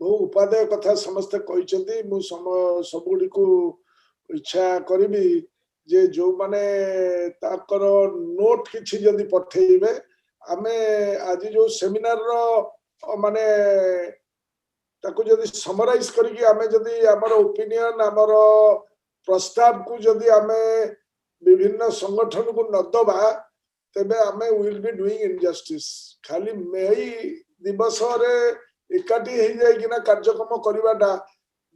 बहु उपादेय कथा समस्त कहते सबुड़ी को इच्छा करी जे जो माने ताकर नोट किछि जदि पठेइबे आमे आज जो सेमिनार रो माने ताको जदि समराइज करिकि आमे जदि हमर ओपिनियन हमर प्रस्ताव को जदि आमे विभिन्न संगठन को न दबा तेबे आमे विल बी डूइंग इनजस्टिस खाली मई दिवस रे एकाठी हो जाए कार्यक्रम करवाटा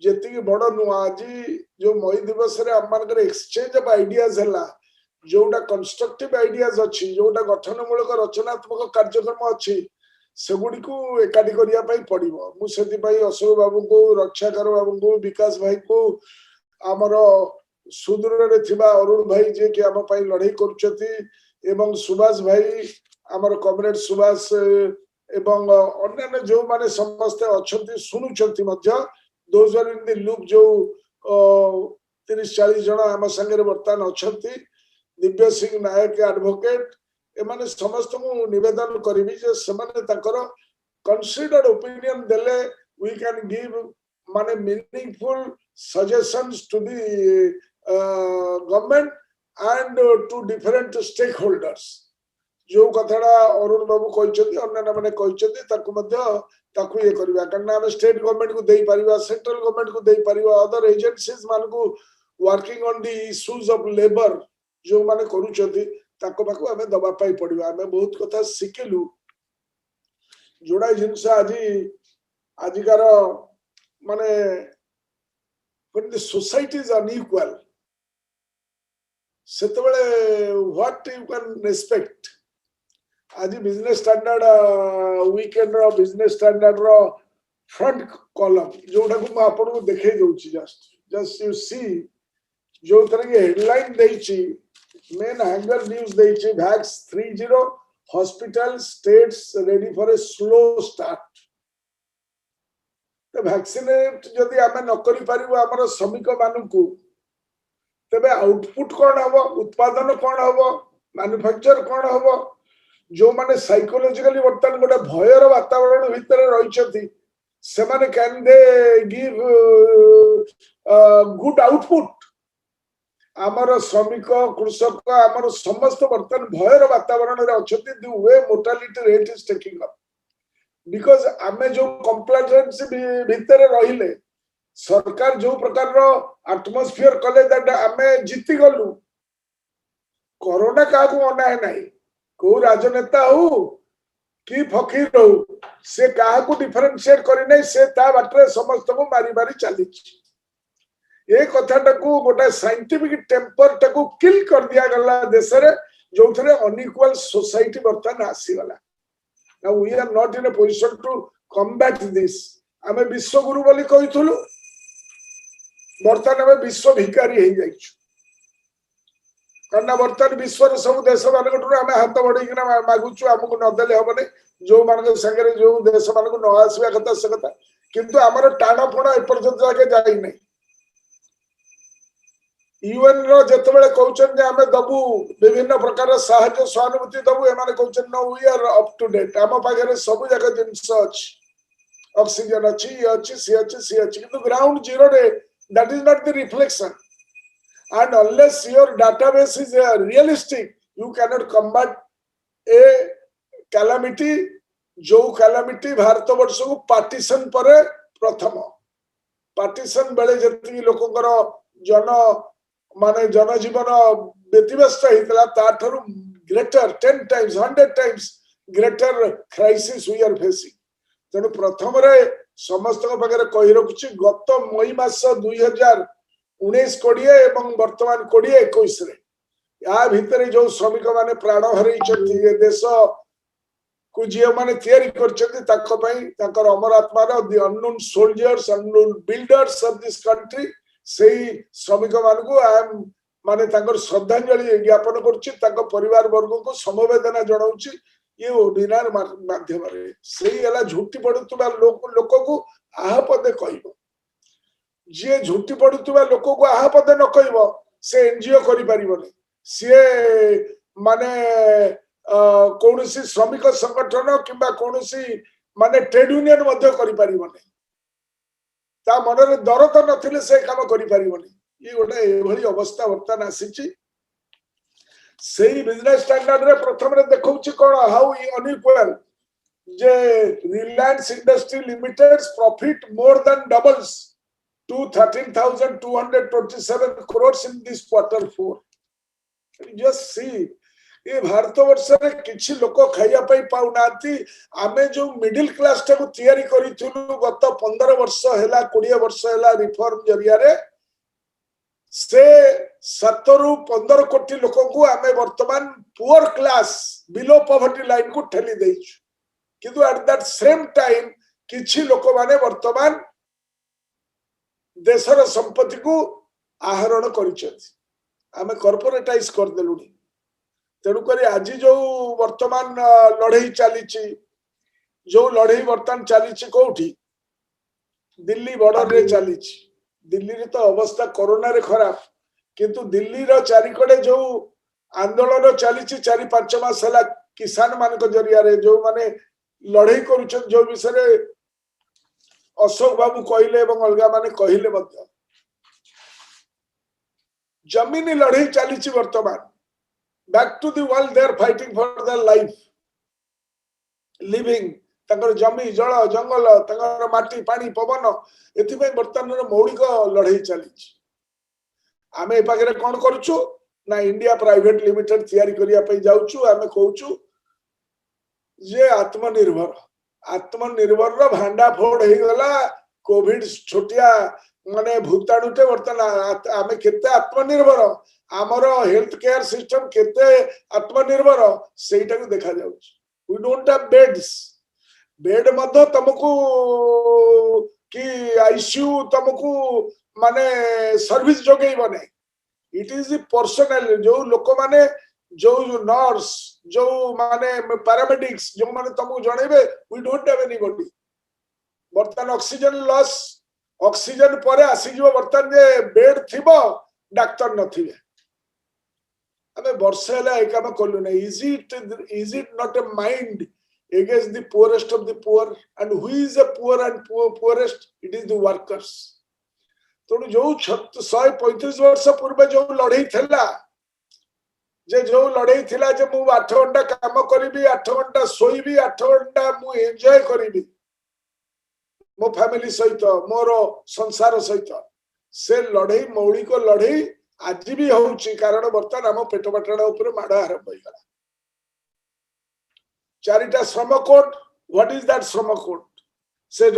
जी बड़ नुआ आज जो मई दिवस रे आम एक्सचेंज ऑफ आइडियाज है जोटा कंस्ट्रक्टिव आइडियाज अच्छी जोटा गठनमूलक रचनात्मक कार्यक्रम अच्छी सेगुड़ी को एकाठी करने पड़ो मुझे अशोक बाबू को रक्षाकर बाबू को विकास भाई को आमर सुदूर अरुण भाई जे कि आम लड़ाई कर सुभाष भाई आमर कमरेड सुभाष एवं अन्य जो माने समस्त अच्छी शुणुंट those are in the loop जो 30-40 जन आम संगे बर्तमान अच्छा दिव्य सिंह नायक एडवोकेट एमाने समस्त को निवेदन करी कंसीडर्ड ओपिनियन देले वी कैन गिव माने meaningful suggestions to the government and to different stakeholders जो कथाड़ा अरुण बाबू कहते अन्य मैंने कहते ये करवा कारण स्टेट गवर्नमेंट को दे पारिबा सेंट्रल गवर्नमेंट को दे पारिबा अदर एजेंसीज मान को working on the issues of labour जो माने करूचंती ताको पाखु आमे दबा पाई पड़िबा आमे बहुत कथा सिखिलु जोड़ा जिनस आजिकार माने when the society is unequal सेतबेले what you can expect आज बिजनेस स्टैंडर्ड वीकेंड रो बिजनेस स्टैंडर्ड रो फ्रंट कॉलम जोटा को आपन को देखे दउची जस्ट यू सी जो तरह के हेडलाइन देची मेन हैंगर न्यूज़ देची vax 30 hospital states ready for a slow start तो वैक्सीनेट जदि आमे न करि पारिबो हमर श्रमिक मानकू तबे आउटपुट कोन हबो उत्पादन कोन हबो मैन्युफैक्चर कोन हबो जो माने साइकोलॉजिकली बर्तमान गोटे भयर वातावरण भितर रही से माने can they give good output आमर श्रमिक कृषक आमर समस्त बर्तमान भयर वातावरण रे अछथि the way mortality rate is taking up because आमे जो कंप्लेंट्स भितर रहिले सरकार जो प्रकार रो एटमॉस्फियर कले दैट आमे जीति गलु कोरोना का को अना है नहीं को राजनेता हो कि फकीर हो से कहा को डिफरेंशिएट करी नहीं से ता बाटरे समस्त को मारी मारी चली ए कथाटा को गोटा साइंटिफिक टेम्पर टाको किल कर दिया गला देश रे जो थरे अनइक्वल सोसाइटी बर्तन आसी गला now we are not in a position to combat this हमें विश्व गुरु बोली कहिथुलु बर्तन हमें विश्व भिखारी हे जाइछु कारण बर्तमान विश्व सब देश मान आम हाथ बढ़े मागुचु आमको नदेले हम जो मान संगे जो देश मान न आसवा कथा से कथा किंतु आमर टाण फण एपर्यंत जाके जाई यूएन जिते कहते आम दबू विभिन्न प्रकार साहाय्य सहानुभूति दबू एम कहते know we are up to date आम पाखे सब जगह जिनस अच्छी ऑक्सीजन अच्छी ये अच्छी सी अच्छी सी अच्छी किंतु ग्राउंड जीरो रे that is not the reflection and unless your database is realistic you cannot combat a calamity जो calamity भारत वर्ष को पार्टीशन पर प्रथम पार्टीशन बेले जति लोकंकर जन माने जनजीवन व्यतिव्यस्त होता ताठरू greater 10 times 100 times greater crisis we are facing तेणु प्रथम रे समस्त पाखे कही रखुची गत मई मास 2019 कोड़े एवं वर्तमान 2021 या भितर जो श्रमिक माने प्राण हरई देश को जी मैंने कर अमर आत्मा the unknown soldiers unknown builders of this country से श्रमिक मान को आई एम माने श्रद्धांजलि ज्ञापन कर परिवार वर्ग को समवेदना जनाऊँच ये वेबिनार माध्यम से झुटी पड़ुवा लोक को आह पदे कह जी झुटी पड़ुवा लोक को आह पदे न कह से एनजीओ कर सी माने कौन श्रमिक संगठन किंबा कौन माने ट्रेड यूनियन कर ता मनरे दरद नथिले से काम करि परिबनी ये गोटे एभली अवस्था वर्तमान आसीची सेही बिजनेस स्टैंडर्ड रे प्रथम रे देखौची कोन हाउ अनइक्वल जे Reliance industry limited profit more than doubles to 13,227 crores in this quarter 4 just see ये भारत वर्ष रे किछि लोक खाइया पई पाउ नाती आमे जो मिडिल क्लास टाको तयारी करिथुलु गत 15 वर्ष हैला 20 वर्ष हैला रिफॉर्म जरिया रे से 7 रु 15 कोटी लोक को आमे वर्तमान poor class below poverty line को ठेली देइछु किंतु एट दैट सेम टाइम किछि लोक माने वर्तमान देशर संपत्ति को आहरण करिछथि आमे कॉर्पोरेटाइज कर देलुनी तेणु करी आज जो वर्तमान लड़ाई चली जो लड़ाई वर्तमान चली कोठी दिल्ली बॉर्डर रे चली दिल्ली रे तो अवस्था कोरोना रे खराब किंतु दिल्ली रो चारिकड़े जो आंदोलन चली 4-5 मास हला किसान मान को जरिया रे जो माने लड़ाई करूछ जो विषय अशोक बाबू कहले एवं अलगा माने कहले मध्य जमीनी लड़ाई चली वर्तमान back to the world they are fighting for their life living तंगर जमी जल जंगल तंगर माटी पानी पवन एथिबे वर्तमान मौलिक लड़ाई चली आमे ए पागरे कोन करूछु ना इंडिया प्राइवेट लिमिटेड तयारी करिया पे जाउछु आमे कहूछु जे आत्मनिर्भर रो भांडा फोड़ हे गला कोविड छोटिया माने भूताणुटे वर्तमान आमे केते आत्मनिर्भर आमर हेल्थ केयर सिस्टम केते आत्मनिर्भर सेटा को देखा जाउछ we don't have beds bed मध्य तुमको कि आईसीयू तुमको माने सर्विस जोगई बने इट इज द पर्सनल जो लोक माने जो नर्स जो माने पैरामेडिक्स जो माने तुमको जणेबे वी डोंट हैव एनीबॉडी वर्तमान ऑक्सीजन लॉस ऑक्सीजन परे आसी जो वर्तमान जे बेड थिबो डॉक्टर नथिबे हमें वर्ष हैला ए काम कलु नै is it not a mind against the poorest of the poor and who is the poor and poorest it is the workers तो जो 135 वर्ष पूर्व जो लड़ाई थिला जे जो लड़ाई थिला जे मु 8 घंटा काम करिबी 8 घंटा सोईबी 8 घंटा मु एन्जॉय करिबी मो फैमिली सहित मोर संसार सहित से लड़ाई मौलिक लड़ाई आज भी होउची कारण वर्तमान हम पेट बाटड़ा ऊपर माड़ आरंभ होई गला चारिटा श्रम कोड व्हाट इज दैट श्रम कोड से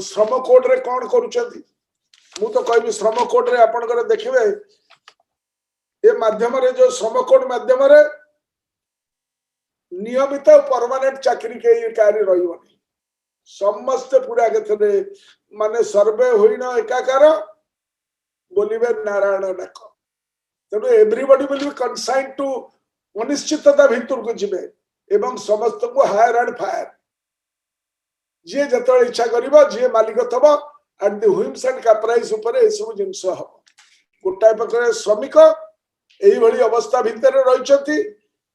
श्रम कोड रे कोन करूछथि मु तो कहबी श्रम कोड रे आपन करे देखिबे ए माध्यम रे जो श्रम कोड माध्यम रे नियमित परमानेंट चाकरी के कार्य रहिबनी समस्त पूरा केथरे माने सर्वे होइना एकाकार बोलिबे नारायण डाक तनो एवरीबॉडी विल बी कंसाइन्ड टू अनिश्चितता भितर को जिबे एवं समस्त को हायर एंड फायर जे जतले इच्छा करिवो जे मालिक थबो एट द व्हिम्स एंड कैप्राइस ऊपर ए सब जिंस हो गोटाय पकरे श्रमिक एही भली अवस्था भितर रहिचथि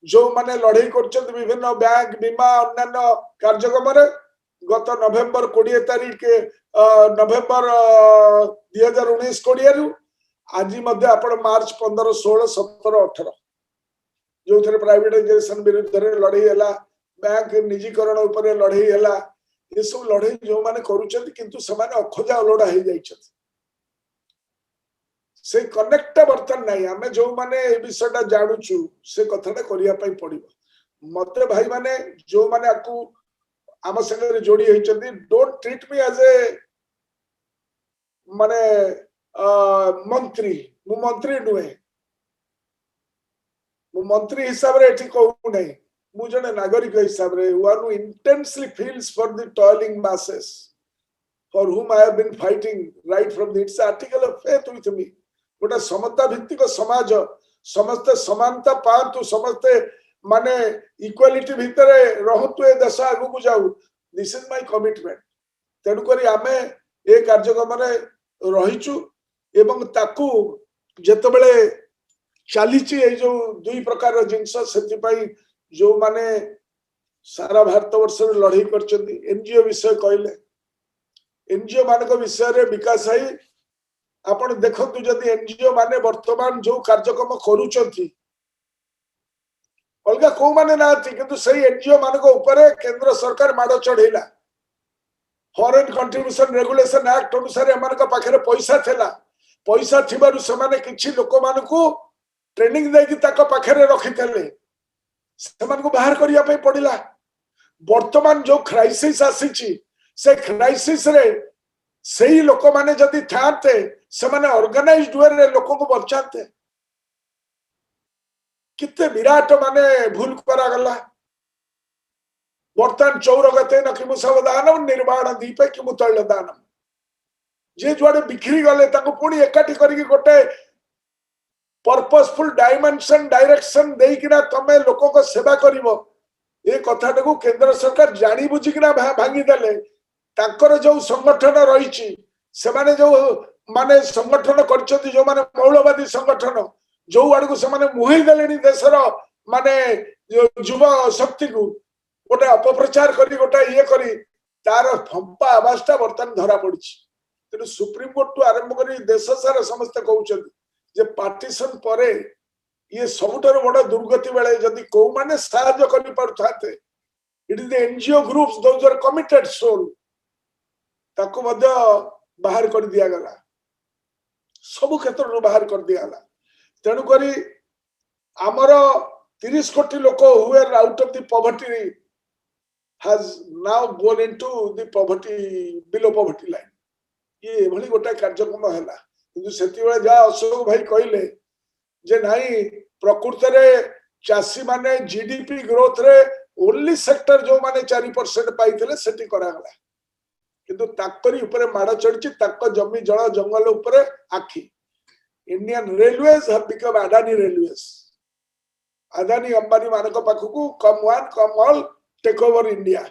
जो माने लड़ाई करछथि विभिन्न बैंक बीमा अन्य कार्यक्रम रे गत नवेम्बर 20 तारिख के नवेम्बर 2019 कोडिया रु आज मध्य आपण मार्च 15 16 17 18 जो थे प्राइवेटाइजेशन विरुद्ध लड़ाई है बैंक निजीकरण उपर लड़ाई है ये सब लड़ाई जो माने करूछथि किंतु समाने अखोजा अलोड़ा हो जाइछथि से कनेक्ट बर्तन नहीं आमे जो माने ए विषयटा जानुछु से कथाटा करिया पई पड़िबो मते भाई माने जो माने आकु आम संगे जोड़ी होइछथि don't treat me as a माने मंत्री मु मंत्री नुहे मंत्री हिसाब रे एठी कहू नै मु जने नागरिक हिसाब रे one who intensely feels for the toiling masses for whom I have been fighting right from the it's article of faith with me गोटा समता भित्तिक समाज समस्त समानता पातु समस्त माने इक्वालिटी भितर रहतु ए देश आगु को जाऊ दिस इज माय कमिटमेंट तेनु करी आमे ए कार्यक्रम रे रहिचु एवं ताकू जेतबेले चालीची ए जो दुई प्रकार जिंस से जो माने सारा भारत वर्ष लड़ाई कर एनजीओ विषय कहले एनजीओ मान विषय रे विकास है आपण देखंतु जदि एनजीओ माने वर्तमान जो कार्यक्रम करूचंती अलगा को माने नाथि किंतु सही एनजीओ मान ऊपर केंद्र सरकार माड़ चढ़ेला फॉरेन कंट्रीब्यूशन रेगुलेशन एक्ट अनुसार एमान पाखे पैसा थिला पैसा थिबारु समाने किछि लोक मानकु ट्रेनिंग देकी ताको पाखे रखिथले सेमान को बाहर करिया पे पड़िला वर्तमान जो क्राइसिस आसीची से क्राइसिस रे सही लोक माने जदि थाते से माने ऑर्गेनाइज्ड वे रे लोक को बचाते कितने विराट माने भूल करा गला वर्तमान चौरगते न किमु सावधानम निर्माण दीपे किमु तैलदानम जे जुआडे बिखरी गले ताको पुणी एकाठी करिक गोटे पर्पसफुल डायमेंशन डायरेक्शन देकिना तमे लोक को सेवा करिवो ए कथाटा को केंद्र सरकार जानी बुझिकिना भांगी देले ताकर जो संगठन रही से माने जो माने संगठन करछथि जो माने मौलवादी संगठन जो आड़ को से माने मुही देलेनी देशर माने युवा शक्ति को गोटे अपप्रचार करी गोटे ये करी तार फंपा आवाजटा बर्तमान धरा पड़ी तेणु सुप्रीम कोर्ट टू आरंभ करी देश सारा समस्ते कहउछथि जे पार्टीशन परे ये सबुठार बड़ दुर्गति बेले जदि को माने साहाय्य करि पारथाते it is the NGO groups those are committed soul ताको मध्य बाहर कर दिया गला सब क्षेत्र बाहर कर दिया गला तेणु करी आमर 30 कोटी लोक who are out of the poverty has now gone into the poverty below poverty line ये भली गोटा कार्यक्रम हैला किंतु सेति बेले जा अशोक भाई कहले जे नाही प्रकृत रे चासी माने जीडीपी ग्रोथ रे ओनली सेक्टर जो माने 4% पाइथिले सेति करा गला किंतु ताकरी ऊपर माड़ चढ़ी ताक जमी जल जंगल ऊपर आखि Indian railways have become Adani railways Adani Ambani मानक पाखकू come one come all take over India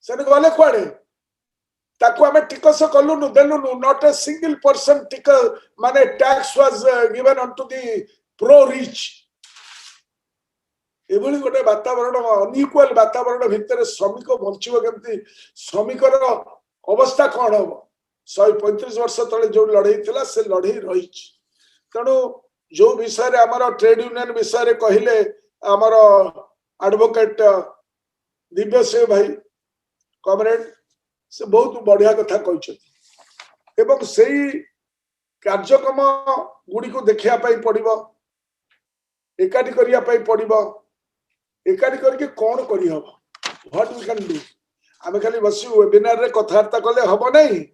से गले कुआडे ताकू आमे टिकस कलुनु देलुनु नॉट ए सिंगल पर्सन टिक माने tax was given on to the pro rich एभली गोटे वातावरण अनइक्वल वातावरण भितर श्रमिक बंचीब केमती श्रमिकर अवस्था कौन हम 135 वर्ष तले जो लड़ई थिला से लड़ई रही तेणु जो विषय आमर ट्रेड यूनियन विषय कहले आमर एडवोकेट दिव्य सिंह भाई कॉमरेड से बहुत बढ़िया कथा कहते एवं सही कार्यक्रम गुड़ी को देखा पड़ो एकाठी करिया पड़ो एकाठी करके कौन करी हबो व्हाट वी कैन डू आमे खाली बसी वेबिनार रे कथार्ता कले हबो नहीं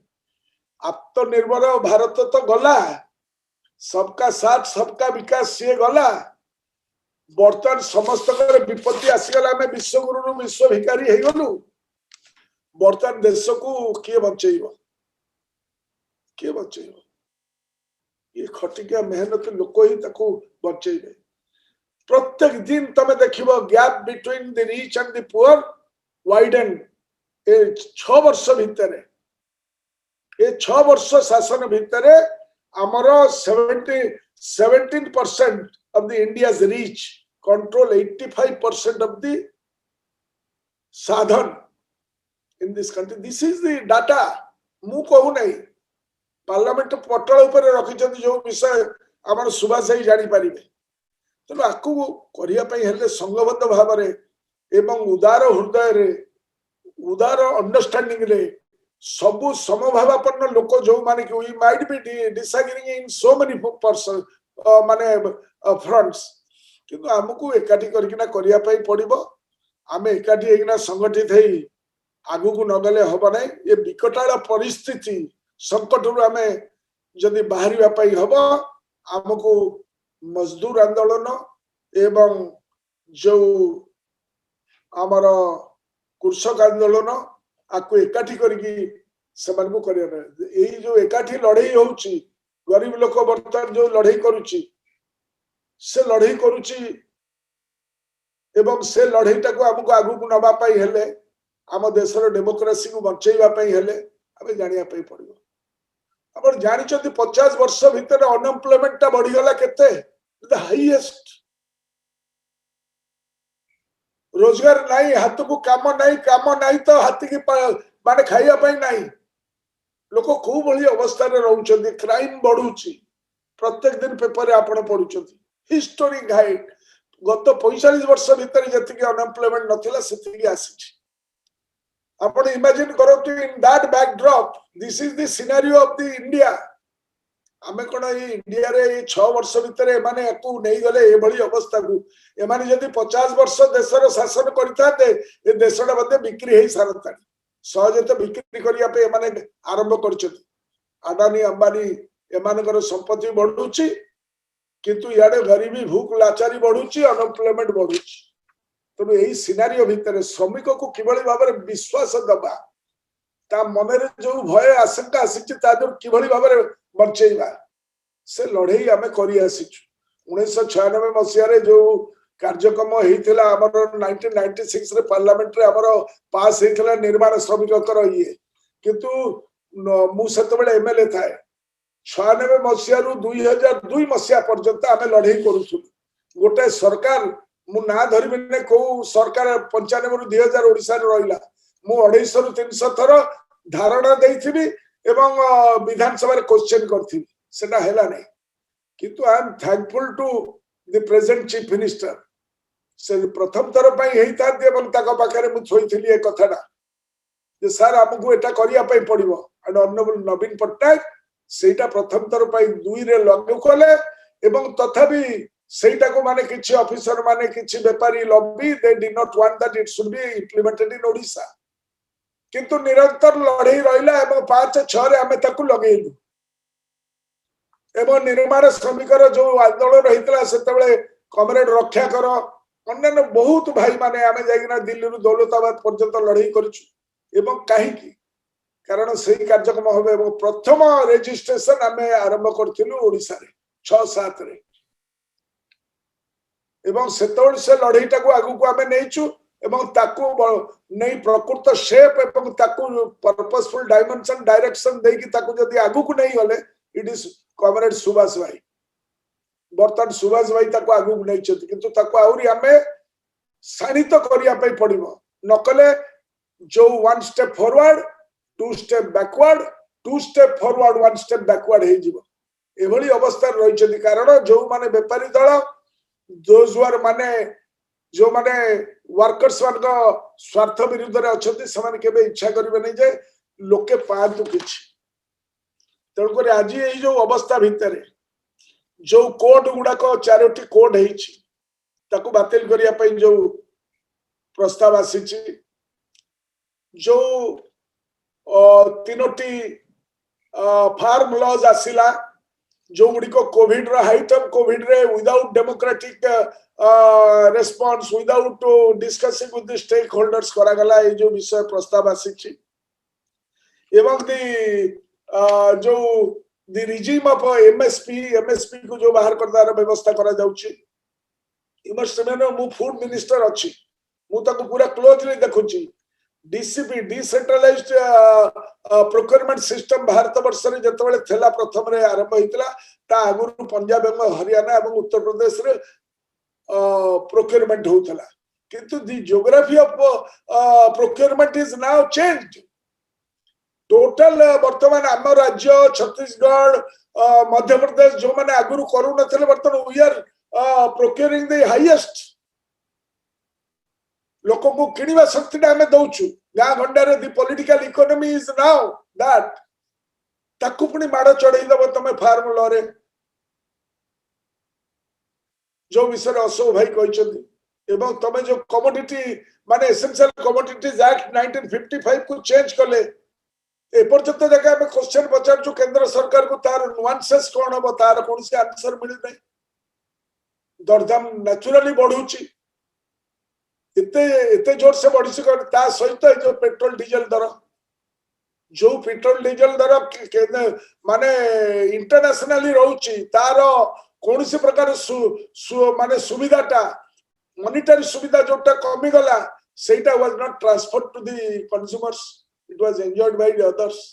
आत्मनिर्भर भारत तो गला सबका साथ सबका विकास से गला बर्तमान समस्त विपत्ति आसीगला आमे विश्वगुरु विश्व भिकारी हे गलु बर्तमान देश को किए बचेइबो ये खटिकिया मेहनत लोक ही ताको बचेइबे प्रत्येक दिन तमे देखिबो gap between the rich and the poor widen a 6 वर्ष भितर ए 6 वर्ष शासन भितर हमर 17% of the India's reach control 85% of the sadhan in this country. This is the data मु कहू नहीं पार्लियामेंट पटल ऊपर रखी जो विषय आम सुभाष भाई जानी पारे तेणु आपको करने संघबद्ध भाव एवं उदार हृदय रे उदार अंडरस्टैंडिंग रे सबु समभावापन्न लोक जो माने कि we might be disagreeing in so many person माने फ्रंट्स किंतु हमको एकाठी करकिना करिया पई पड़िबो आमे एकाठी हेकिना संगठित हेई आगु को नगले हबो नै ये विकटाळ परिस्थिति संकट रु आमे जदि बाहरिया पई हबो हमको मजदूर आंदोलन एवं जो आमर कृषक आंदोलन आपको एकाठी करकी सेमान को करिया एई जो एकाठी लड़ाई होउची गरीब लोक बर्तमान जो लड़ाई करुची से लड़ाई करुची एवं से लड़ाईटा को हमको आगु को नबा पाई हेले आम देशर डेमोक्रेसी को बचैबा पाई हेले आमे जानिया पाई पड़िबो अपन जानि छथि 50 वर्ष भितर अनएम्प्लॉयमेंट ता बढ़ी गला केते द हाईएस्ट रोजगार नहीं हाथ को काम नहीं तो हाथी की माने खाइया पाई नहीं लोक को भली अवस्था रोचे क्राइम बढ़ुची प्रत्येक दिन पेपर रे आपण पढुचंती हिस्टोरिक हाई गत 45 वर्ष भीतर जति अनएम्प्लॉयमेंट नथिला सेति आसी आपण इमेजिन करतु in that backdrop this is the scenario of the India आमे कोन इंडिया रे 6 वर्ष भीतर माने एको नै गले ए भली अवस्था को ए माने जदी 50 वर्ष देशर शासन करताते ए देशडा मध्ये बिक्री हेई सारतानी सहज तो बिक्री करिया पे माने आरंभ करछथि अडानी अंबानी एमानकर संपत्ति बढ़ुची किंतु याडे गरीबी भूख लाचारी बढ़ुची अनएम्प्लॉयमेंट बढ़ुची तो यही सिनारियो भितर श्रमिक को किभली भाबरे विश्वास दबा ता मनरे जो भय आशंका आसी ता जो किभली भाबरे बचेइबा से लड़ाई आमे करी आसीछु 1996 मसिया रे जो कार्यक्रम हेइथिला हमर 1996 रे पार्लियामेंट रे हमर पास हेइथिला निर्माण श्रमिक कर ये किंतु मु सेते बेले एमएलए थाए 96 मसिया रु 2002 मसिया पर्यंत आमे लड़ाई करूछु गोटे सरकार मु ना धरबि ने को सरकार 95 रु 2000 ओडिसा रे रहिला मु 250 रु 300 थर धारणा देइथिबि एवं विधानसभा रे क्वेश्चन करथिबि सेना हेला नै किंतु I am thankful to the present chief minister से प्रथम थर पई हेइता एवं ताका पाखरे मु छोइथिली ए कथाटा जे सर हमकु एटा करिया पई पड़िबो एंड ऑनरेबल नवीन पट्टनायक सेटा प्रथम थर पई 2 रे लागू कले एवं तथापि सेटा को माने किछि ऑफिसर माने किछि व्यापारी lobby they did not want that it should be implemented in Odisha किंतु निरंतर लड़ाई रहिला एवं 5-6 रे हमें ताकू लगेइलु एवं निर्माण श्रमिकर जो आंदोलन रहितला सेतबेले कमरेड रक्षा कर अन्य बहुत भाई माने आमे जाइना दिल्ली रु दौलताबाद पर्यंत लड़ाई करिछु एवं काहे की कारण सही कार्यक्रम होबे एवं प्रथम रजिस्ट्रेशन आमे आरंभ करथिलु ओडिसा रे 6-7 रे एवं सेतोड़ से लड़ाईटा को आगु को आमे नेइछु एवं ताकू नै प्रकृत शेप एवं ताकू पर्पसफुल डायमेंशन डायरेक्शन देई कि ताकू जदी आगु को नै गले इट इज कॉमरेड सुभाष भाई बर्तन सुभाष भाई ताकू आगु को नै छथि किंतु ताकू आउरी आमे सानित करिया पई पड़िबो नकले जो 1 step forward 2 step backward 2 step forward 1 step backward हे जिवो एभली अवस्था रहि छथि कारण जो माने व्यापारी दल दोज वर माने जो माने वर्कर्स वन को स्वार्थ विरुद्ध रे अछथि समान केबे इच्छा करिवे नै जे लोके पांतु किछ तण करे आज एई जो अवस्था भितरे जो कोड गुडा को चारोटी कोड हेछि ताकू बातिल करिया पई जो प्रस्ताव आसीछि जो तीनोटी फार्म लॉज आसिला जो गुडी को कोविड रा हाइट ऑफ कोविड रे without democratic response without discussing with the stakeholders करा गला ए जो विषय प्रस्ताव आसीछि एवं जो द रिजिम ऑफ एमएसपी को जो बाहर करदार व्यवस्था करा जाउछि इमर्समेनो मु फूड मिनिस्टर अछि मु ताको पूरा क्लोजली देखुछि DCP decentralised procurement system Bharat वर्ष रे जतबेले थेला प्रथम रे आरंभ हितला ता आगुरु पंजाब एवं हरियाणा एवं उत्तर प्रदेश रे प्रोक्योरमेंट होतला किंतु the geography of procurement is now changed total वर्तमान आम राज्य छत्तीसगढ़ मध्य प्रदेश जो माने आगुरु करू नथले वर्तमान we are procuring the highest लोक को किणवा शक्ति आम दौचु गाँ गंडारे the political economy is now that ताकू पुणी माड़ चढ़ई दब तमे फार्म लॉ रे जो विषय अशोक भाई कहते एवं तमे जो कमोडिटी माने एसेंशियल कमोडिटीज एक्ट 1955 को चेंज कले ए पर्यंत जगह आम क्वेश्चन पचारछु केंद्र सरकार को तार नुआंसेस कोन हो तार कोन से आंसर मिल नै दरदाम नेचुरली बढ़ुची इते जोर से बढ़ी ता सहित जो पेट्रोल डीजल दर जो पेट्रोल डीजल दर माने इंटरनेशनली रहउची तार कौन सी प्रकार माने सुविधाटा मॉनिटरी सुविधा जोटा कमी गला सेटा was not transferred to the consumers it was enjoyed by the others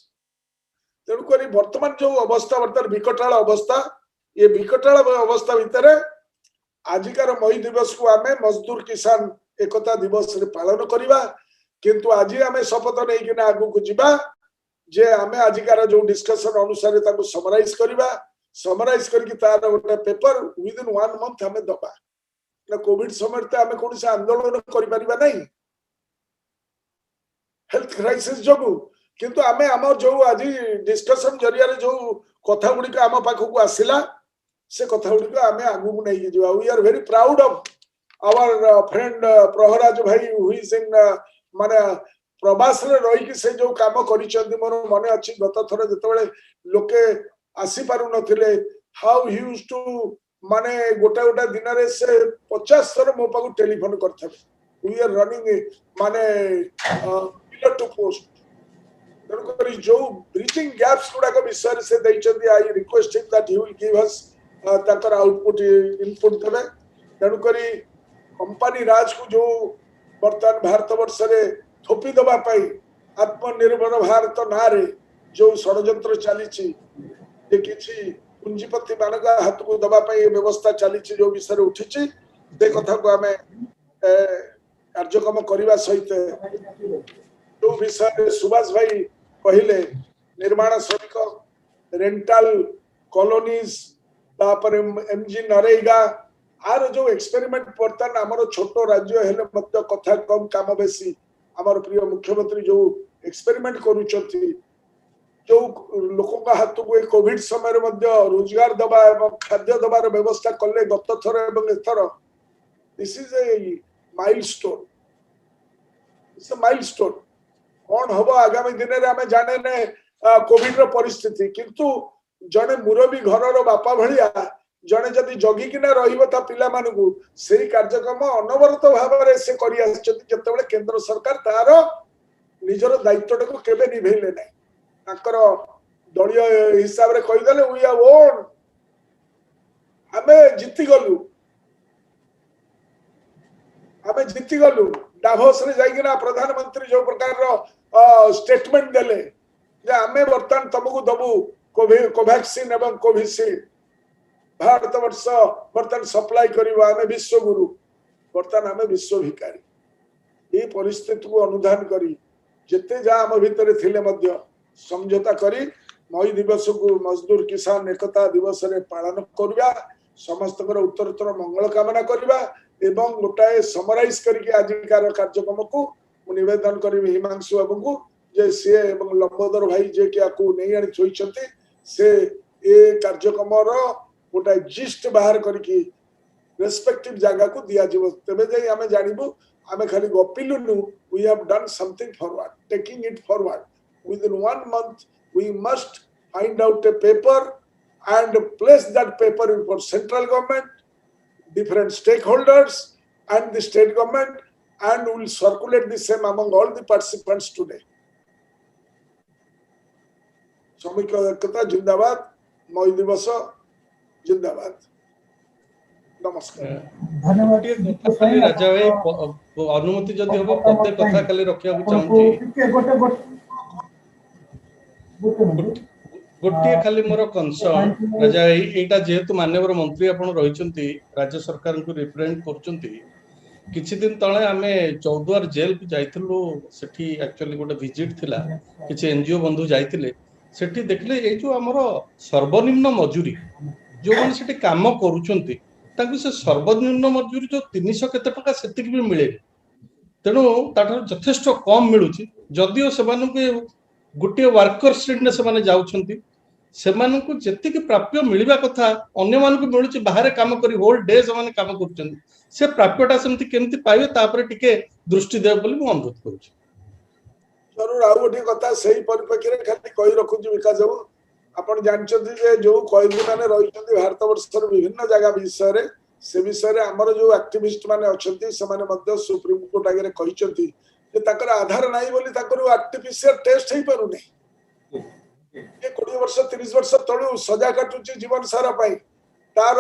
तेणु करी वर्तमान जो अवस्था वर्तमान विकटाल अवस्था ये विकटाल अवस्था भितर आजिकार मई दिवस को आमे मजदूर किसान एकता दिवस रे पालन करिबा किंतु आज आमे शपथ नै कि आगु को जिबा जे आमे आजिकार जो डिस्कशन अनुसार ताको समराइज करके तार गोटे पेपर विद इन 1 मंथ हमें दबा ना कोविड समय ते आमे कोन से आंदोलन करि परिबा नै हेल्थ क्राइसिस जोगु किंतु आमे हमर जो आज डिस्कशन जरिया रे जो कथा गुडी आम पाखक आसिला से कथा गुडी आमे आगु नै जिवा we are very proud of our friend Praharaj भाई हु इज इन माने प्रवास रे रही कि से जो काम करिसंती मोर मने अछि गत थरे जतबेले लोके आसी पारु नथिले हाउ ही यूज्ड टू माने गोटा गोटा दिन रे से 50 थर मो पाकु टेलीफोन करथबे वी आर रनिंग माने पिलर टू पोस्ट तनु करी जो ब्रिजिंग गैप्स गुडा को विषय से दैचंती I request him that he will give us ताकर आउटपुट इनपुट देबे तनु करी कंपनी राज को जो वर्तमान भारत वर्ष रे थोपी दबा पाई आत्मनिर्भर भारत नारे जो षडयंत्र चली किसी पूंजीपति मान हाथ को दबा पाई व्यवस्था चली जो विषय उठी से कथा को आम कार्यक्रम करने सहित जो विषय सुभाष भाई कहले निर्माण श्रमिक रेंटाल कॉलोनीज एमजी नरेगा आर जो एक्सपेरिमेंट बर्तमान आमर छोट राज्य हेले कथा कम काम बेसी आमर प्रिय मुख्यमंत्री जो एक्सपेरिमेंट करूचंती जो लोकों का हाथ को कोविड समय रोजगार दबा एवं खाद्य दबार व्यवस्था कले गत थर एवं एथर this is a milestone it's a milestone कौन हम आगामी दिन में आम जाने ने कोविड रो परिस्थिति किंतु जने मुरबी घर बापा भलिया जने जदि जगिकिना रहिबो ता पिला मानकु सेही कार्यक्रम अनवरत भाव से करि आछथि जतबेले केंद्र सरकार तार निजर दायित्व को केबे निभैले नै ताकर दलीय हिसाब रे कहि देले वी हैव वोन हमें जीति गलु डाभोस रे जाइकिना प्रधानमंत्री जो प्रकार रो स्टेटमेंट देले जे हमें वर्तमान तुमको दबु कोवैक्सीन एवं कोविशील्ड भारत वर्ष बर्तमान सप्लाई करिबा हमें विश्व गुरु बर्तमान हमें विश्व भिकारी ये परिस्थिति को अनुधान करी जिते जा आम भितर थिले मध्य समझौता करी मई दिवस को मजदूर किसान एकता दिवस रे पालन करबा समस्त उत्तरोत्तर मंगल कामना करबा एवं गोटाए समराइज करके आजिकार कार्यक्रम को निवेदन करी हिमांशु बाबू को जे सी एवं लंबोदर भाई जे कि आकु नहीं आनी छोइछंती से ए कार्यक्रम रो गोटा जिस्ट बाहर करके रेस्पेक्टिव जगह को दिया जीव तबे जे हमें जानिबो हमें खाली गपिलुनु we have done something forward taking it forward within 1 month we must find out a paper and place that paper for central government different stakeholders and the state government and will circulate the same among all the participants today श्रमिक एकता जिंदाबाद मई दिवस जिंदाबाद नमस्कार धन्यवाद राजा भाई अनुमति जदि हो प्रत्येक कथा खाली रखिया चाहूची गोटे खाली मोर कंसर्न राजा एटा जेहेतु माननीय मंत्री आपण रहिचंती राज्य सरकार को रिप्रेजेंट करचंती किछि दिन तळे आमे चौद्वार जेल को जाइथिलु सेठी एक्चुअली गोटे विजिट थिला किछि एनजीओ बंधु जाइथिले सेठी देखले ए जो हमरो सर्वनिम्न मजूरी जो माने सेठी काम करूचंती ताकु से सर्वनिम्न मजूरी जो 300 केते टका सेति भी मिले तेणु ताठर यथेष्ट कम मिलुची जदियो सेमानकु गोटे वर्कर स्ट्रीट ने सेमाने जाउछंती सेमानकु जेतिक प्राप्य मिलबा कथा अन्य मानकु मिलुची बाहर काम करी होल डे सेमाने काम करछंती से प्राप्यटा सेमति केमति पाइबे तापर टिके दृष्टि देब बोली मु अनुरोध करूची जरूर आउ गोटे कथा सही परिप्रेक्षी रे खाली कहि रखुची विकास बाबू आपण जानछंती जे जो कैदी माने रहिछंती भारत वर्षर विभिन्न जगह विषय रे से विषय रे हमर जो एक्टिविस्ट माने अछंती सेमाने मध्य सुप्रीम कोर्ट आगे रे कहिछंती जे ताकर आधार नाही बोली ताकर आर्टिफिशियल टेस्ट हे पारु नै ये 20 वर्ष 30 वर्ष तळु सजा काटुची जीवन सारा पाई तार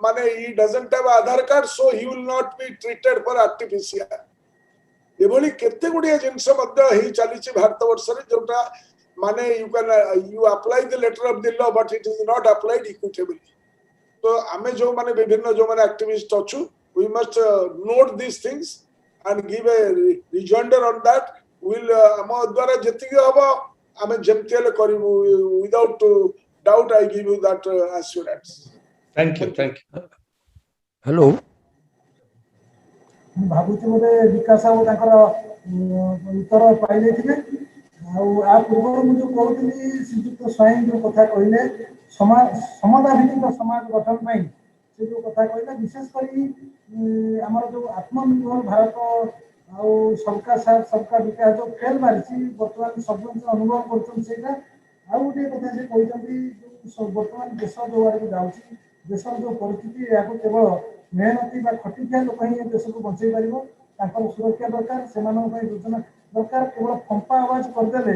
माने he doesn't have Aadhaar card so he will not be treated for artificial ये बोली केते गुडिया जिंस मध्य ही चलीची भारत वर्ष रे जोटा माने you apply the letter of the law but it is not applied equitably तो आमे जो माने विभिन्न जो माने एक्टिविस्ट अछु we must note this things and give a rejoinder on that will am द्वारा जति हबो आमे जेमती हेले करिवु without doubt I give you that assurance thank you hello भावुची बोले विकास बाबू तांकर उत्तर पाइले थिले आ पूर्व मु जो कहूली श्रीजुक्त स्वयं जो कथा कहले समाज समता भित्तिक समाज गठन पई से जो कथा कहले विशेष करी हमर जो आत्मनिर्भर भारत आ सबका साथ सबका विकास जो फेल मारछि वर्तमान सब अनुभव करछन सेटा आ गोटे कथा से कहते जो वर्तमान देश जो आगे जाऊँगी देश जो परिस्थिति या केवल मेहनती खटिया लोक ही देश को बचे पार सुरक्षा दरकार से योजना दरकार केवल फंपा आवाज करदे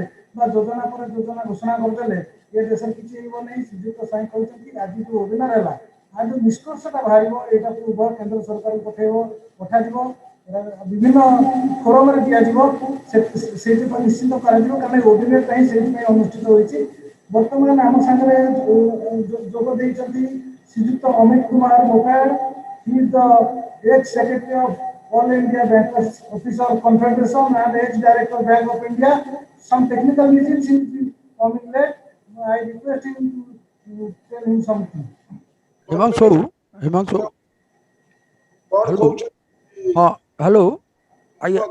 योजना पर योजना घोषणा करदे ये देश किसी नहीं श्रीजुक्त साई कहते आज जो वेबिनार है आज जो निष्कर्षटा बाहर यहाँ उभय केन्द्र सरकार पठाଯିव विभिन्न फोरम दिज्व निश्चित कर अनुष्ठित होती बर्तमान आम सागर जोग Srijukta Amit Kumar Mokad he is the ex-secretary of All India Bankers Officer Confederation and ex-director Bank of India. Some technical reasons he is coming late. I request him to tell him something. Himanshu hello हाँ hello आया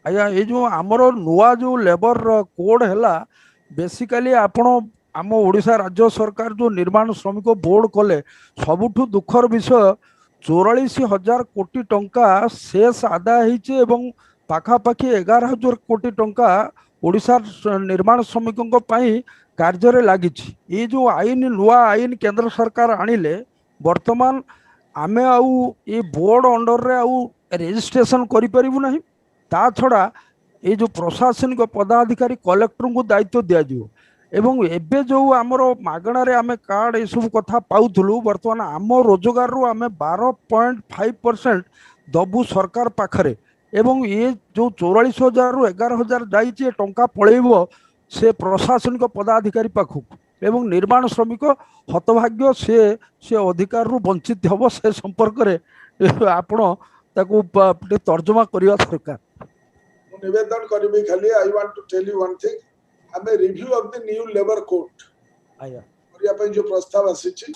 आया ये जो आमर नुआ जो labour code है basically आपण आम ओडिशा राज्य सरकार जो निर्माण श्रमिक बोर्ड कले सबुठु दुखर विषय 44,000 कोटी टंका शेष आदाय होती पाखापाखि 11,000 कोटी टंका ओडिशा निर्माण श्रमिकों कार्य लगी ये जो आईन नुआ आईन केंद्र सरकार आनिले वर्तमान आमे आउ ये बोर्ड अंडर रे आउ रेजिस्ट्रेशन करि परिबु नहीं ता छड़ा ये जो प्रशासनिक पदाधिकारी कलेक्टर को दायित्व दिया दियो एवं एबे जो आमर मागणार आमे कार्ड ये सब कथा पाउथलु वर्तमान आम रोजगार रु आमे 12.5% दबु सरकार पाखरे एवं ये जो 44,000 रु 11,000 जाइए टंका पळेइबो से प्रशासनिक पदाधिकारी पाखु एवं निर्माण श्रमिक हतभाग्य से अधिकार रु वंचित हबो से संपर्क रे आपण ताकू तर्जमा करिया सरकार निवेदन करबी खाली I want to tell you one thing हमें review of the new labour code आया करिया पे जो प्रस्ताव आसीछि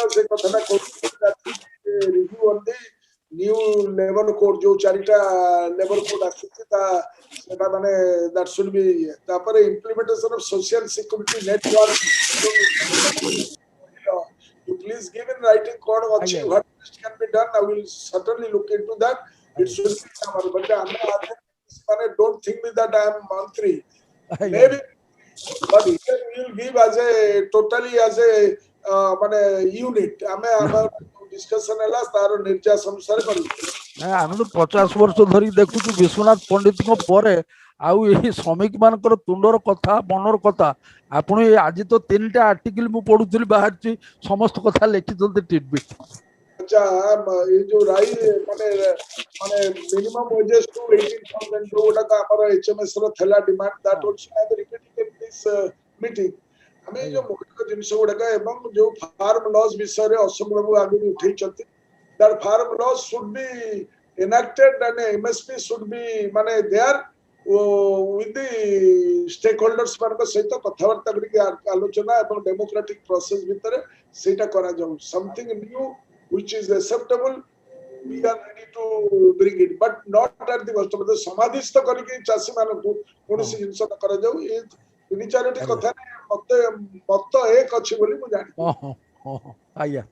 से कथना review on the new labour code जो चारिटा लेबर कोड आसीछि ता सेटा माने दैट शुड बी तापर implementation of social security network you please give in writing code what can be done. I will certainly look into that. It should be our but don't think me that I am mantri. Maybe, but here we will give as a totally as a unit. आमे our discussion है तारो निर्जा संसार करू आमे तो 50 वर्ष धरी देखु विश्वनाथ पंडित को परे आउ यही श्रमिक मानकर तुंडर कथा मनर कथा आपण आज तो 3टा आर्टिकल मु पढुथली बाहर समस्त कथा लिखि जल्दी टिटबिट अच्छा ये जो राई माने मिनिमम वेजेस टू 18,000 जो उडा हमर एचएमएस रो थला demand that also I repeated in this meeting हमें जो मुख्य जिंस उडा एवं जो फार्म लॉस विषय रे अशोक बाबू आगे उठै छथि that farm laws should be enacted and MSP should be माने देयर with the stakeholders मान सहित कथावार्ता करके आलोचना एवं डेमोक्रेटिक प्रोसेस भीतर सेटा करा जाऊ something new which is acceptable we are ready to bring it but not at the cost of the समाधिस्थ करके चासी मान को कोनसी जिंस करा जाऊ ए तीन चारटी कथा मत एक अछि बोली मु जानि आया